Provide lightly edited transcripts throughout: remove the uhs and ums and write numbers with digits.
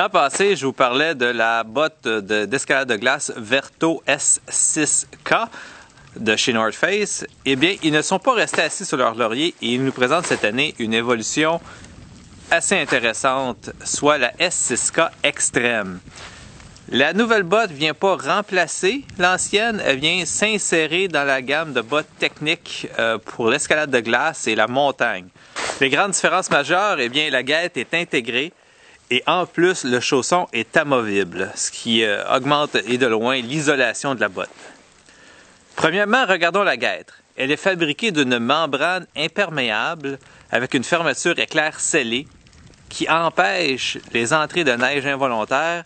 L'an passé, je vous parlais de la botte d'escalade de glace Verto S6K de chez North Face. Eh bien, ils ne sont pas restés assis sur leur laurier et ils nous présentent cette année une évolution assez intéressante, soit la S6K Extreme. La nouvelle botte ne vient pas remplacer l'ancienne, elle vient s'insérer dans la gamme de bottes techniques pour l'escalade de glace et la montagne. Les grandes différences majeures, eh bien, la guette est intégrée et en plus, le chausson est amovible, ce qui augmente et de loin l'isolation de la botte. Premièrement, regardons la guêtre. Elle est fabriquée d'une membrane imperméable avec une fermeture éclair scellée qui empêche les entrées de neige involontaires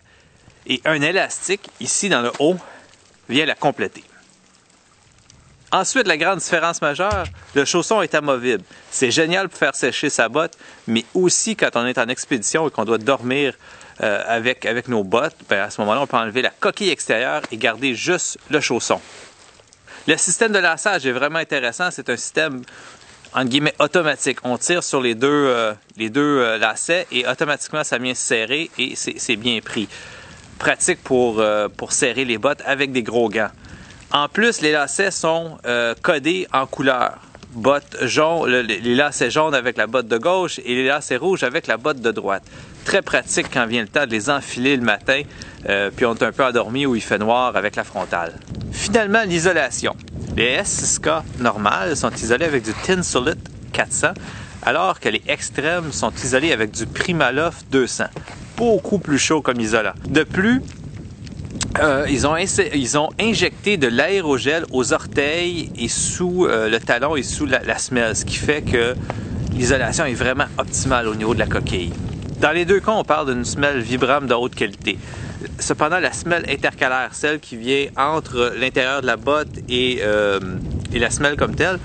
et un élastique, ici dans le haut, vient la compléter. Ensuite, la grande différence majeure, le chausson est amovible. C'est génial pour faire sécher sa botte, mais aussi quand on est en expédition et qu'on doit dormir avec nos bottes, à ce moment-là, on peut enlever la coquille extérieure et garder juste le chausson. Le système de laçage est vraiment intéressant. C'est un système, entre guillemets, automatique. On tire sur les deux lacets et automatiquement, ça vient se serrer et c'est bien pris. Pratique pour serrer les bottes avec des gros gants. En plus, les lacets sont codés en couleurs. Bottes jaunes, les lacets jaunes avec la botte de gauche et les lacets rouges avec la botte de droite. Très pratique quand vient le temps de les enfiler le matin, puis on est un peu endormi où il fait noir avec la frontale. Finalement, l'isolation. Les S6K normales sont isolées avec du Tinsolite 400, alors que les extrêmes sont isolées avec du Primaloft 200. Beaucoup plus chaud comme isolant. De plus, ils ont injecté de l'aérogel aux orteils et sous le talon et sous la semelle, ce qui fait que l'isolation est vraiment optimale au niveau de la coquille. Dans les deux cas, on parle d'une semelle Vibram de haute qualité. Cependant, la semelle intercalaire, celle qui vient entre l'intérieur de la botte et la semelle comme telle,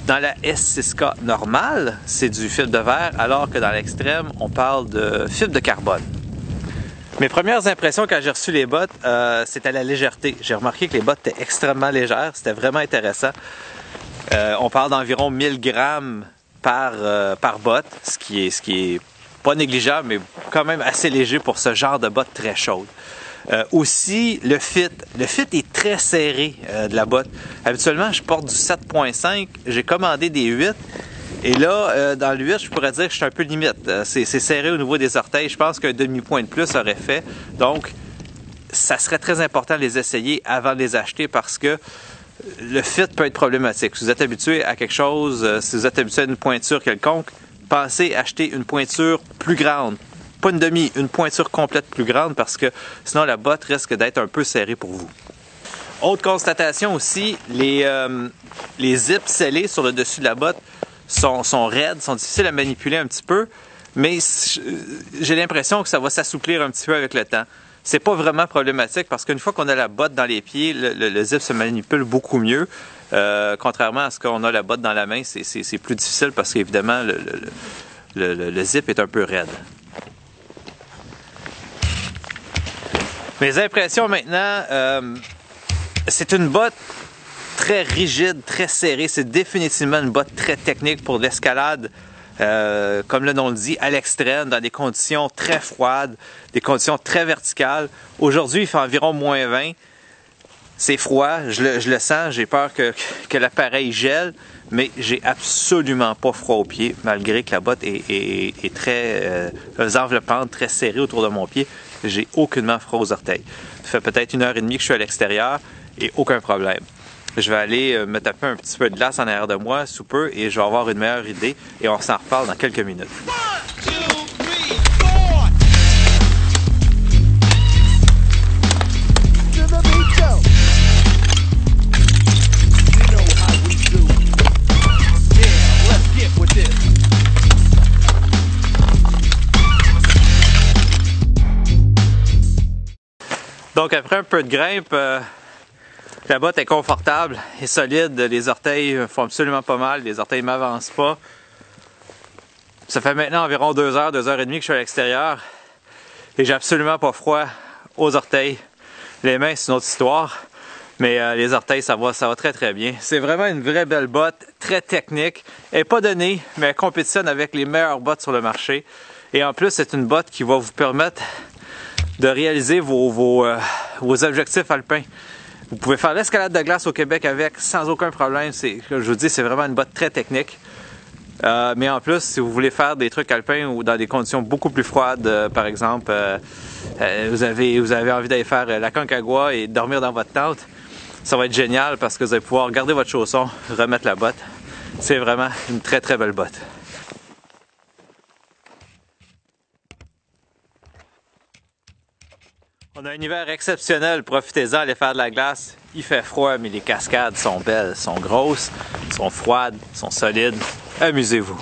dans la S6K normale, c'est du fibre de verre, alors que dans l'extrême, on parle de fibre de carbone. Mes premières impressions quand j'ai reçu les bottes, c'était la légèreté. J'ai remarqué que les bottes étaient extrêmement légères, c'était vraiment intéressant. On parle d'environ 1000 grammes par botte, ce qui est pas négligeable, mais quand même assez léger pour ce genre de bottes très chaudes. Aussi, le fit est très serré de la botte. Habituellement, je porte du 7.5, j'ai commandé des 8. Et là, dans le 8, je pourrais dire que je suis un peu limite. C'est serré au niveau des orteils. Je pense qu'un demi-point de plus aurait fait. Donc, ça serait très important de les essayer avant de les acheter parce que le fit peut être problématique. Si vous êtes habitué à quelque chose, si vous êtes habitué à une pointure quelconque, pensez acheter une pointure plus grande. Pas une demi, une pointure complète plus grande parce que sinon la botte risque d'être un peu serrée pour vous. Autre constatation aussi, les zips scellés sur le dessus de la botte sont raides, sont difficiles à manipuler un petit peu, mais j'ai l'impression que ça va s'assouplir un petit peu avec le temps. C'est pas vraiment problématique parce qu'une fois qu'on a la botte dans les pieds, le zip se manipule beaucoup mieux. Contrairement à ce qu'on a la botte dans la main, c'est plus difficile parce qu'évidemment, le zip est un peu raide. Mes impressions maintenant, c'est une botte très rigide, très serrée. C'est définitivement une botte très technique pour l'escalade, comme le nom le dit, à l'extrême, dans des conditions très froides, des conditions très verticales. Aujourd'hui, il fait environ moins 20. C'est froid, je le sens, j'ai peur que l'appareil gèle, mais j'ai absolument pas froid aux pieds, malgré que la botte est très enveloppante, très serrée autour de mon pied. J'ai aucunement froid aux orteils. Ça fait peut-être 1h30 que je suis à l'extérieur et aucun problème. Je vais aller me taper un petit peu de glace en arrière de moi sous peu et je vais avoir une meilleure idée et on s'en reparle dans quelques minutes. Donc après un peu de grimpe, la botte est confortable et solide, les orteils font absolument pas mal, les orteils ne m'avancent pas. Ça fait maintenant environ 2 heures, 2h30 que je suis à l'extérieur et j'ai absolument pas froid aux orteils. Les mains, c'est une autre histoire, mais les orteils, ça va très très bien. C'est vraiment une vraie belle botte, très technique. Elle n'est pas donnée, mais elle compétitionne avec les meilleures bottes sur le marché. Et en plus, c'est une botte qui va vous permettre de réaliser vos objectifs alpins. Vous pouvez faire l'escalade de glace au Québec avec sans aucun problème. Je vous dis, c'est vraiment une botte très technique. Mais en plus, si vous voulez faire des trucs alpins ou dans des conditions beaucoup plus froides, par exemple, vous avez envie d'aller faire la Concagua et dormir dans votre tente, ça va être génial parce que vous allez pouvoir garder votre chausson, remettre la botte. C'est vraiment une très très belle botte. On a un hiver exceptionnel, profitez-en, allez faire de la glace. Il fait froid, mais les cascades sont belles, sont grosses, sont froides, sont solides. Amusez-vous.